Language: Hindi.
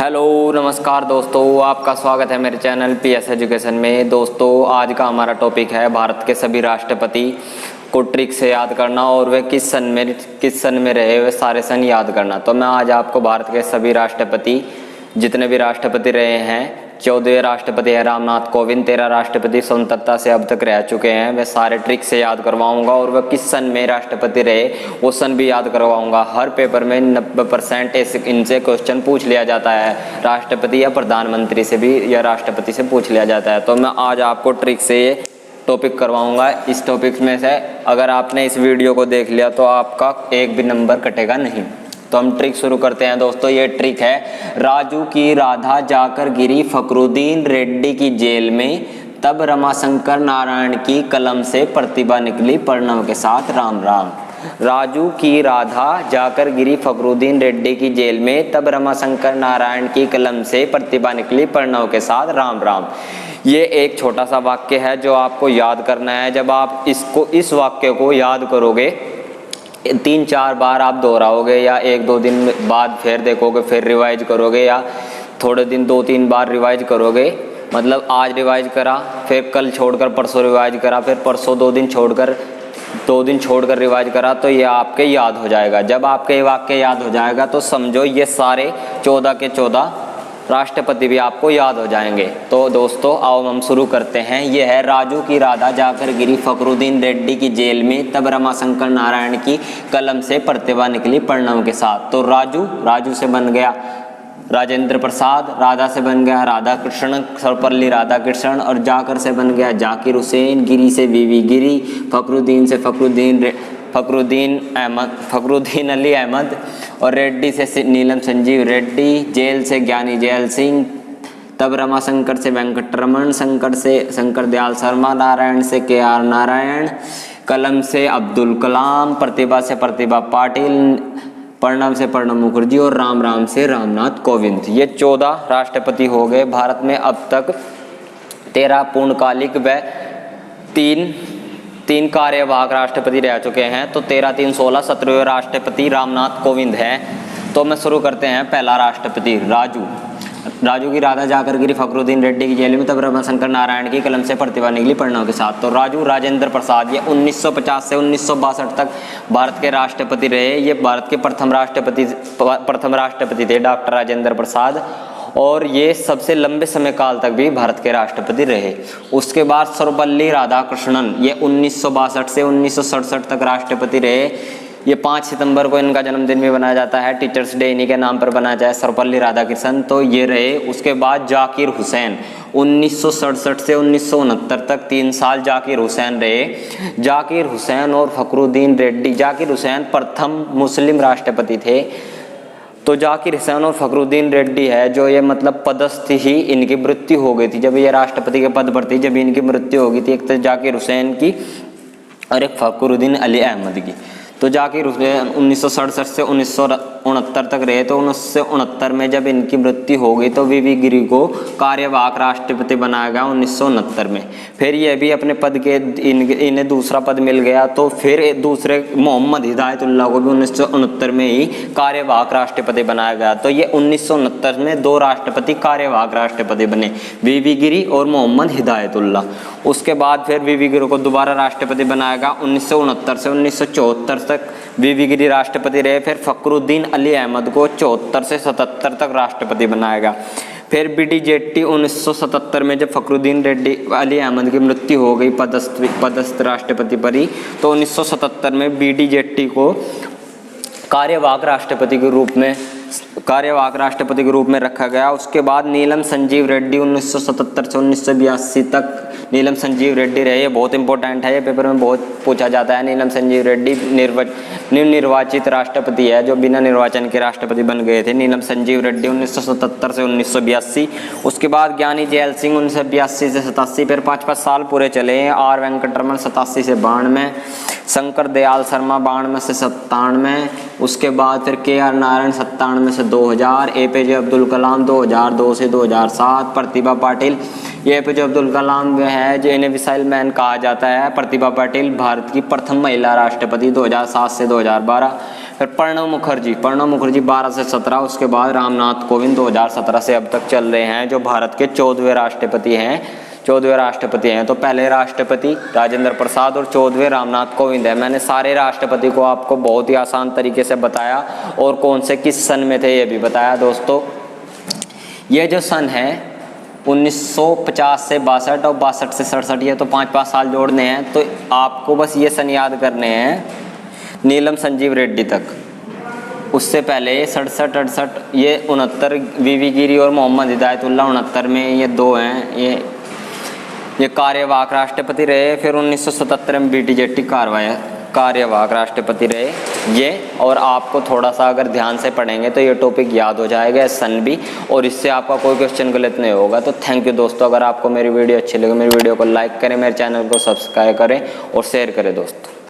हेलो नमस्कार दोस्तों, आपका स्वागत है मेरे चैनल PS एजुकेशन में। दोस्तों आज का हमारा टॉपिक है भारत के सभी राष्ट्रपति को ट्रिक से याद करना और वे किस सन में रहे, वे सारे सन याद करना। तो मैं आज आपको भारत के सभी राष्ट्रपति, जितने भी राष्ट्रपति रहे हैं, 14 राष्ट्रपति है रामनाथ कोविंद, 13 राष्ट्रपति स्वतंत्रता से अब तक रह चुके हैं, वे सारे ट्रिक से याद करवाऊंगा और वह किस सन में राष्ट्रपति रहे वो सन भी याद करवाऊंगा। हर पेपर में 90% इनसे क्वेश्चन पूछ लिया जाता है, राष्ट्रपति या प्रधानमंत्री से भी या राष्ट्रपति से पूछ लिया जाता है। तो मैं आज आपको ट्रिक से ये टॉपिक करवाऊंगा। इस टॉपिक में से अगर आपने इस वीडियो को देख लिया तो आपका एक भी नंबर कटेगा नहीं। तो हम ट्रिक शुरू करते हैं दोस्तों। ये ट्रिक है, राजू की राधा जाकर गिरी फखरुद्दीन रेड्डी की जेल में, तब रमाशंकर नारायण की कलम से प्रतिभा निकली प्रणव के साथ राम राम। राजू की राधा जाकर गिरी फखरुद्दीन रेड्डी की जेल में, तब रमाशंकर नारायण की कलम से प्रतिभा निकली प्रणव के साथ राम राम। ये एक छोटा सा वाक्य है जो आपको याद करना है। जब आप इस वाक्य को याद करोगे, 3-4 बार आप दोहराओगे या 1-2 दिन बाद फिर देखोगे, फिर रिवाइज करोगे या थोड़े दिन 2-3 बार रिवाइज करोगे, मतलब आज रिवाइज करा, फिर कल छोड़कर परसों रिवाइज करा, फिर परसों 2 दिन छोड़कर रिवाइज करा, तो ये आपके याद हो जाएगा। जब आपके वाक्य याद हो जाएगा तो समझो ये सारे 14 के 14 राष्ट्रपति भी आपको याद हो जाएंगे। तो दोस्तों आओ हम शुरू करते हैं। यह है, राजू की राधा जाकर गिरी फखरुद्दीन रेड्डी की जेल में, तब रमाशंकर नारायण की कलम से प्रतिभा निकली प्रणव के साथ। तो राजू से बन गया राजेंद्र प्रसाद, राधा से बन गया राधा कृष्ण, सर्वपल्ली राधाकृष्णन, और जाकर से बन गया जाकिर हुसैन, गिरी से वीवी गिरी, फखरुद्दीन से फखरुद्दीन अली अहमद, और रेड्डी से नीलम संजीव रेड्डी, जेल से ज्ञानी जैल सिंह, तब रमाशंकर से वेंकटरमण, शंकर दयाल शर्मा, नारायण से KR नारायण, कलम से अब्दुल कलाम, प्रतिभा से प्रतिभा पाटिल, प्रणव से प्रणब मुखर्जी, और राम राम से रामनाथ कोविंद। ये 14 राष्ट्रपति हो गए। भारत में अब तक 13 पूर्णकालिक व 3 कार्यवाहक राष्ट्रपति रह चुके हैं। तो 13, 3, 16, 17वें राष्ट्रपति रामनाथ कोविंद हैं। तो मैं शुरू करते हैं। पहला राष्ट्रपति राजू की राधा जाकर गिरी फखरुद्दीन रेड्डी की जेल में, तब रमाशंकर नारायण की कलम से प्रतिभा निकली प्रणव के साथ। तो राजेंद्र प्रसाद, ये 1950 से 1962 तक भारत के राष्ट्रपति रहे। ये भारत के प्रथम राष्ट्रपति थे डॉक्टर राजेंद्र प्रसाद, और ये सबसे लंबे समय काल तक भी भारत के राष्ट्रपति रहे। उसके बाद सर्वपल्ली राधाकृष्णन, ये 1962 से 1967 तक राष्ट्रपति रहे। ये 5 सितंबर को इनका जन्मदिन भी मनाया जाता है, टीचर्स डे इन्हीं के नाम पर बनाया जाए, सर्वपल्ली राधाकृष्णन। तो ये रहे। उसके बाद जाकिर हुसैन, 1967 से 1969 तक 3 साल जाकिर हुसैन रहे। जाकिर हुसैन और फखरुद्दीन रेड्डी, जाकिर हुसैन प्रथम मुस्लिम राष्ट्रपति थे। तो जाकिर हुसैन और फखरुद्दीन रेड्डी है जो ये मतलब पदस्थ ही इनकी मृत्यु हो गई थी। जब ये राष्ट्रपति के पद पर थी, जब इनकी मृत्यु हो गई थी, एक तो जाकिर हुसैन की और एक फखरुद्दीन अली अहमद की। तो जाकिर हुसैन 1967 से 1969 तक रहे। तो 1969 में जब इनकी मृत्यु हो गई तो वीवी गिरी को कार्यवाहक राष्ट्रपति बनाया गया 1969 में। फिर ये भी अपने पद के इन्हें दूसरा पद मिल गया। तो फिर दूसरे मोहम्मद हिदायतुल्लाह को भी 1969 में ही कार्यवाहक राष्ट्रपति बनाया गया। तो ये 1969 में 2 राष्ट्रपति कार्यवाहक राष्ट्रपति बने, वीवी गिरी और मोहम्मद हिदायतुल्लाह। उसके बाद फिर वीवी गिरी को दोबारा राष्ट्रपति बनाया गया 1969 से 1974 तक वीवी गिरी राष्ट्रपति रहे। फिर फखरुद्दीन अली अहमद को 74 से 77 तक राष्ट्रपति बनाया गया। फिर BD जेट्टी 1977 में जब फखरुद्दीन रेड्डी अली अहमद की मृत्यु हो गई पदस्थ राष्ट्रपति पर ही, तो 1977 में BD जेट्टी को कार्यवाहक राष्ट्रपति के रूप में रखा गया। उसके बाद नीलम संजीव रेड्डी 1977 से 1982 तक नीलम संजीव रेड्डी रहे। ये बहुत इंपॉर्टेंट है, ये पेपर में बहुत पूछा जाता है। नीलम संजीव रेड्डी निर्वाचित राष्ट्रपति है जो बिना निर्वाचन के राष्ट्रपति बन गए थे। नीलम संजीव रेड्डी 1977 से 1982। उसके बाद ज्ञानी जैल सिंह 1982 से 87, फिर 5-5 साल पूरे चले। R वेंकटरमण 87 से 92, शंकर दयाल शर्मा 92 से 97, उसके बाद फिर KR नारायण 97 से 2000, APJ अब्दुल कलाम 2002 से 2007, प्रतिभा पाटिल, ये APJ अब्दुल कलाम है जो इन्हें मिसाइल मैन कहा जाता है। प्रतिभा पाटिल भारत की प्रथम महिला राष्ट्रपति 2007 से 2012। फिर प्रणब मुखर्जी 12 से 17, उसके बाद रामनाथ कोविंद 2017 से अब तक चल रहे हैं, जो भारत के 14वें राष्ट्रपति हैं। तो पहले राष्ट्रपति राजेंद्र प्रसाद और 14वें रामनाथ कोविंद है। मैंने सारे राष्ट्रपति को आपको बहुत ही आसान तरीके से बताया और कौन से किस सन में थे ये भी बताया। दोस्तों ये जो सन है 1950 से 62 और 62 से 67, ये तो 5-5 साल जोड़ने हैं। तो आपको बस ये सन याद करने हैं नीलम संजीव रेड्डी तक, उससे पहले 67, 68, ये 69 वीवी गिरी और मोहम्मद हिदायतुल्लाह 69 में, ये 2 हैं। ये कार्यवाहक राष्ट्रपति रहे। फिर 1977 में बीटी जेट्टी कार्यवाहक राष्ट्रपति रहे ये। और आपको थोड़ा सा अगर ध्यान से पढ़ेंगे तो ये टॉपिक याद हो जाएगा, सन भी, और इससे आपका कोई क्वेश्चन गलत नहीं होगा। तो थैंक यू दोस्तों। अगर आपको मेरी वीडियो अच्छी लगे, मेरी वीडियो को लाइक करें, मेरे चैनल को सब्सक्राइब करें और शेयर करें दोस्तों।